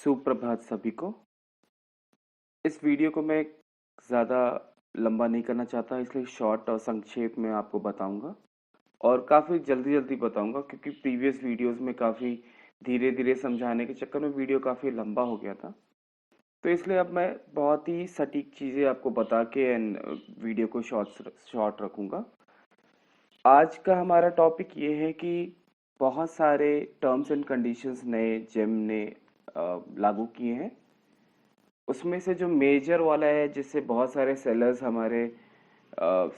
सुप्रभात सभी को। इस वीडियो को मैं ज़्यादा लंबा नहीं करना चाहता, इसलिए शॉर्ट और संक्षेप में आपको बताऊंगा और काफ़ी जल्दी जल्दी बताऊंगा, क्योंकि प्रीवियस वीडियोस में काफ़ी धीरे धीरे समझाने के चक्कर में वीडियो काफ़ी लंबा हो गया था। तो इसलिए अब मैं बहुत ही सटीक चीज़ें आपको बता के एंड वीडियो को शॉर्ट रखूंगा। आज का हमारा टॉपिक ये है कि बहुत सारे टर्म्स एंड कंडीशंस नए जेम ने लागू किए हैं। उसमें से जो मेजर वाला है, जिससे बहुत सारे सेलर्स हमारे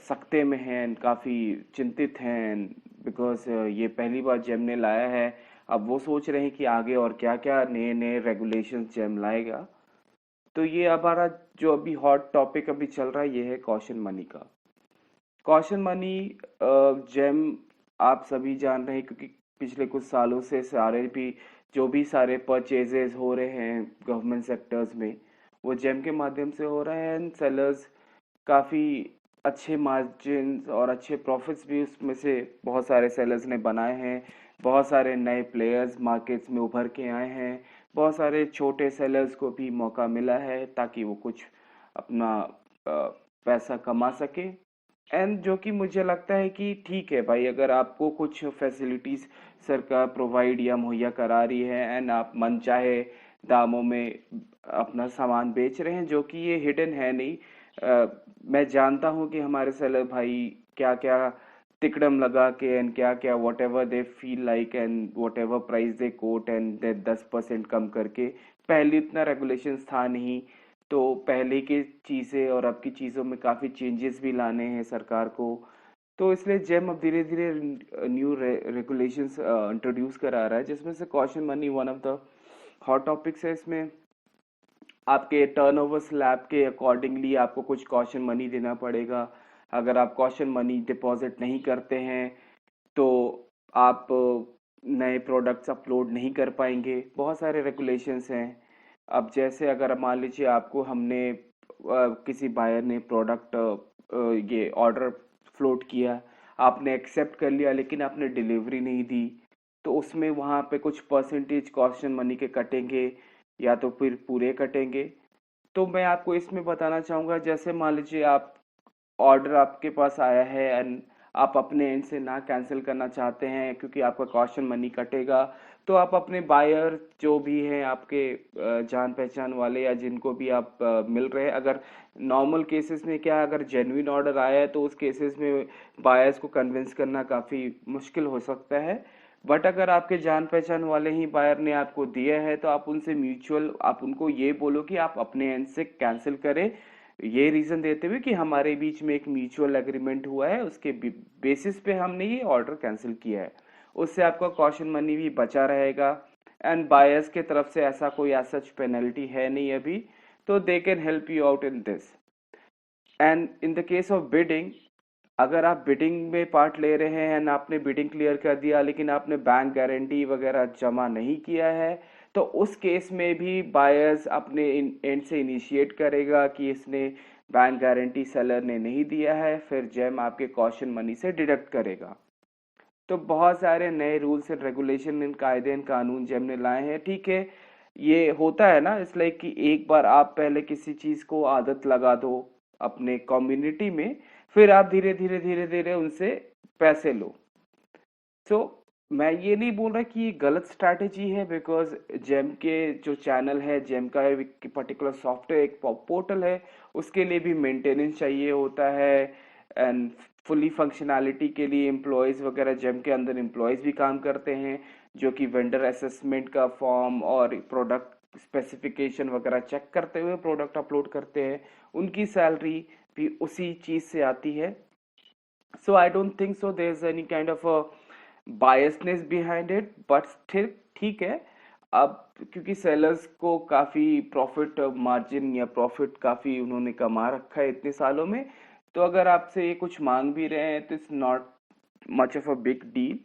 सकते में हैं, काफ़ी चिंतित हैं, बिकॉज ये पहली बार जेम ने लाया है। अब वो सोच रहे हैं कि आगे और क्या क्या नए नए रेगुलेशंस जेम लाएगा। तो ये हमारा जो अभी हॉट टॉपिक अभी चल रहा है, ये है कॉशन मनी का। कॉशन मनी जेम आप सभी जान रहे हैं, क्योंकि पिछले कुछ सालों से जो भी सारे परचेजेस हो रहे हैं गवर्नमेंट सेक्टर्स में, वो जेम के माध्यम से हो रहे हैं एंड सेलर्स काफ़ी अच्छे मार्जिन और अच्छे प्रॉफिट्स भी उसमें से बहुत सारे सेलर्स ने बनाए हैं। बहुत सारे नए प्लेयर्स मार्केट्स में उभर के आए हैं। बहुत सारे छोटे सेलर्स को भी मौका मिला है ताकि वो कुछ अपना पैसा कमा सके। एंड जो कि मुझे लगता है कि ठीक है भाई, अगर आपको कुछ फैसिलिटीज सरकार प्रोवाइड या मुहैया करा रही है एंड आप मन चाहे दामों में अपना सामान बेच रहे हैं, जो कि ये हिडन है नहीं। मैं जानता हूँ कि हमारे सेलर भाई क्या क्या तिकड़म लगा के एंड क्या क्या whatever they feel like and whatever price they quote and they 10% कम करके। पहले इतना रेगुलेशंस था नहीं, तो पहले की चीज़ें और अब की चीज़ों में काफ़ी चेंजेस भी लाने हैं सरकार को। तो इसलिए जेम अब धीरे धीरे न्यू रेगुलेशंस इंट्रोड्यूस करा रहा है, जिसमें से caution money one of the hot topics है। इसमें आपके टर्नओवर स्लैब के अकॉर्डिंगली आपको कुछ कॉशन मनी देना पड़ेगा। अगर आप कॉशन मनी डिपॉजिट नहीं करते हैं तो आप नए प्रोडक्ट्स अपलोड नहीं कर पाएंगे। बहुत सारे रेगुलेशंस हैं। अब जैसे अगर मान लीजिए आपको हमने किसी बायर ने प्रोडक्ट ये ऑर्डर फ्लोट किया, आपने एक्सेप्ट कर लिया लेकिन आपने डिलीवरी नहीं दी, तो उसमें वहाँ पे कुछ परसेंटेज कॉशन मनी के कटेंगे या तो फिर पूरे कटेंगे। तो मैं आपको इसमें बताना चाहूँगा, जैसे मान लीजिए आप ऑर्डर आपके पास आया है एंड आप अपने एंड से ना कैंसिल करना चाहते हैं क्योंकि आपका कॉशन मनी कटेगा, तो आप अपने बायर जो भी हैं आपके जान पहचान वाले या जिनको भी आप मिल रहे हैं, अगर नॉर्मल केसेस में क्या, अगर जेन्युइन ऑर्डर आया है तो उस केसेस में बायर्स को कन्विंस करना काफ़ी मुश्किल हो सकता है। बट अगर आपके जान पहचान वाले ही बायर ने आपको दिया है तो आप उनसे म्यूचुअल आप उनको ये बोलो कि आप अपने एंड से कैंसिल करें, ये रीजन देते हुए कि हमारे बीच में एक म्यूचुअल एग्रीमेंट हुआ है, उसके बेसिस पे हमने ये ऑर्डर कैंसिल किया है। उससे आपका कॉशन मनी भी बचा रहेगा एंड बायर्स के तरफ से ऐसा कोई सच पेनल्टी है नहीं अभी, तो they can help you out in this. And in the case of bidding, अगर आप बिडिंग में पार्ट ले रहे हैं एंड आपने बिडिंग क्लियर कर दिया लेकिन आपने बैंक गारंटी वगैरह जमा नहीं किया है, तो उस केस में भी बायर्स अपने एंड से इनिशिएट करेगा कि इसने बैंक गारंटी सेलर ने नहीं दिया है, फिर जेम आपके कॉशन मनी से डिडक्ट करेगा। तो बहुत सारे नए रूल्स एंड रेगुलेशन इन कायदे एंड कानून जेम ने लाए हैं। ठीक है, ये होता है ना, इसलिए कि एक बार आप पहले किसी चीज को आदत लगा दो अपने कम्युनिटी में, फिर आप धीरे धीरे धीरे धीरे उनसे पैसे लो। सो मैं ये नहीं बोल रहा कि ये गलत स्ट्रैटेजी है, बिकॉज जेम के जो चैनल है, जेम का एक पर्टिकुलर सॉफ्टवेयर एक पोर्टल है, उसके लिए भी मेंटेनेंस चाहिए होता है एंड फुली फंक्शनैलिटी के लिए एम्प्लॉयज़ वगैरह जेम के अंदर एम्प्लॉयज़ भी काम करते हैं, जो कि वेंडर असेसमेंट का फॉर्म और प्रोडक्ट स्पेसिफिकेशन वगैरह चेक करते हुए प्रोडक्ट अपलोड करते हैं। उनकी सैलरी भी उसी चीज़ से आती है। So I don't think so there is any kind of biasness behind it, but still ठीक है। अब क्योंकि सेलर्स को काफ़ी प्रॉफिट मार्जिन या प्रॉफिट काफ़ी उन्होंने कमा रखा है इतने सालों में, तो अगर आपसे ये कुछ मांग भी रहे हैं तो it's not much of a big deal.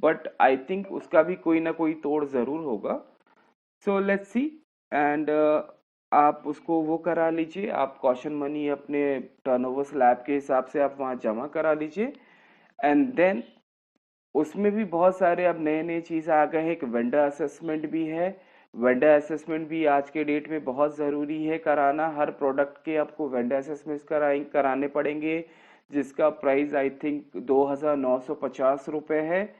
But I think उसका भी कोई ना कोई तोड़ ज़रूर होगा। So let's see. एंड आप उसको वो करा लीजिए, आप कॉशन मनी अपने टर्नओवर स्लैब के हिसाब से आप वहाँ जमा करा लीजिए। एंड देन उसमें भी बहुत सारे अब नए नए चीज़ आ गए हैं, एक वेंडर असेसमेंट भी है, वेंडर असेसमेंट भी आज के डेट में बहुत ज़रूरी है कराना। हर प्रोडक्ट के आपको वेंडर असेसमेंट कराने पड़ेंगे, जिसका प्राइस आई थिंक 2,950 रुपये है।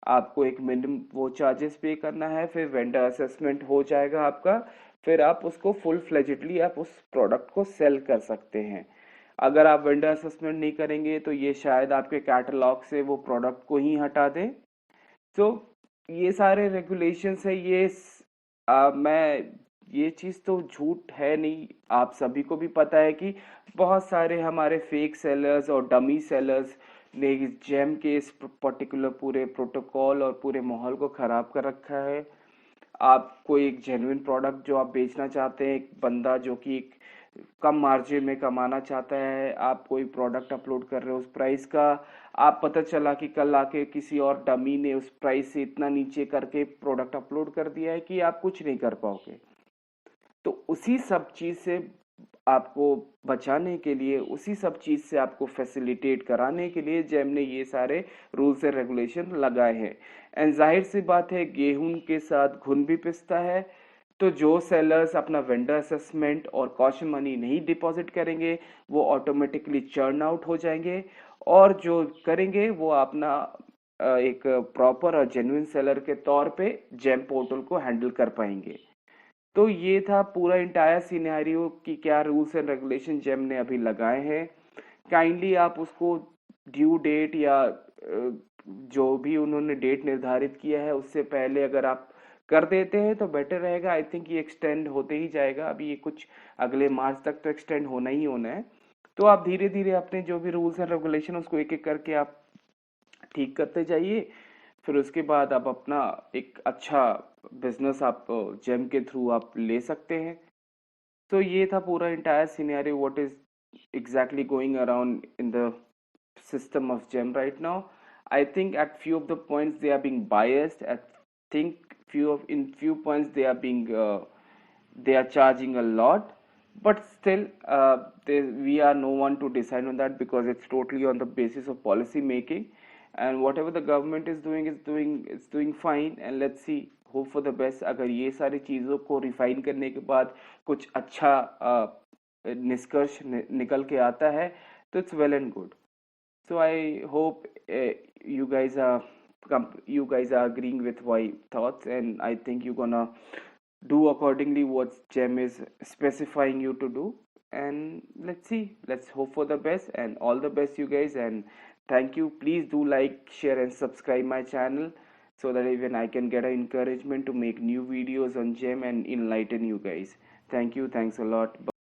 आपको एक मिनिमम वो चार्जेस पे करना है, फिर वेंडर असेसमेंट हो जाएगा आपका। फिर आप उसको फुल फ्लेजेडली आप उस प्रोडक्ट को सेल कर सकते हैं। अगर आप वेंडर असेसमेंट नहीं करेंगे तो ये शायद आपके कैटलॉग से वो प्रोडक्ट को ही हटा दें। तो ये सारे रेगुलेशंस है। मैं ये चीज़ तो झूठ है नहीं, आप सभी को भी पता है कि बहुत सारे हमारे फेक सेलर्स और डमी सेलर्स ने जेम के इस पर्टिकुलर पूरे प्रोटोकॉल और पूरे माहौल को ख़राब कर रखा है। आपको एक जेन्युइन प्रोडक्ट जो आप बेचना चाहते हैं, एक बंदा जो कि एक कम मार्जिन में कमाना चाहता है, आप कोई प्रोडक्ट अपलोड कर रहे हो उस प्राइस का, आप पता चला कि कल आके किसी और डमी ने उस प्राइस से इतना नीचे करके प्रोडक्ट अपलोड कर दिया है कि आप कुछ नहीं कर पाओगे। तो उसी सब चीज़ से आपको बचाने के लिए, उसी सब चीज़ से आपको फैसिलिटेट कराने के लिए जेम ने ये सारे रूल्स एंड रेगुलेशन लगाए हैं। एंड जाहिर सी बात है, गेहूं के साथ घुन भी पिसता है। तो जो सेलर्स अपना वेंडर असेसमेंट और कॉशन मनी नहीं डिपॉजिट करेंगे, वो ऑटोमेटिकली चर्न आउट हो जाएंगे। और जो करेंगे वो अपना एक प्रॉपर और जेन्युइन सेलर के तौर पे जेम पोर्टल को हैंडल कर पाएंगे। तो ये था पूरा इंटायर सिनेरियो कि क्या रूल्स एंड रेगुलेशन जेम ने अभी लगाए हैं। काइंडली आप उसको ड्यू डेट या जो भी उन्होंने डेट निर्धारित किया है उससे पहले अगर आप कर देते हैं तो बेटर रहेगा। आई थिंक ये एक्सटेंड होते ही जाएगा, अभी ये कुछ अगले मार्च तक तो एक्सटेंड होना ही होना है। तो आप धीरे धीरे अपने जो भी रूल्स एंड रेगुलेशन उसको एक एक करके आप ठीक करते जाइए। फिर उसके बाद आप अपना एक अच्छा बिजनेस आप जेम के थ्रू आप ले सकते हैं। तो ये था पूरा entire scenario what is exactly going around in the system of gem right now. I think at few of the points they are being biased. I think few points they are being they are charging a lot, but still we are no one to decide on that because it's totally on the basis of policy making, and whatever the government is doing fine, and let's see, hope for the best। अगर ये सारी चीज़ों को refine करने के बाद कुछ अच्छा निष्कर्ष निकल के आता है तो it's well and good. So I hope you guys are agreeing with my thoughts, and I think you're gonna do accordingly what Gem is specifying you to do. And let's see, let's hope for the best, and all the best you guys, and thank you. Please do like, share and subscribe my channel so that even I can get an encouragement to make new videos on Gem and enlighten you guys. Thank you, thanks a lot.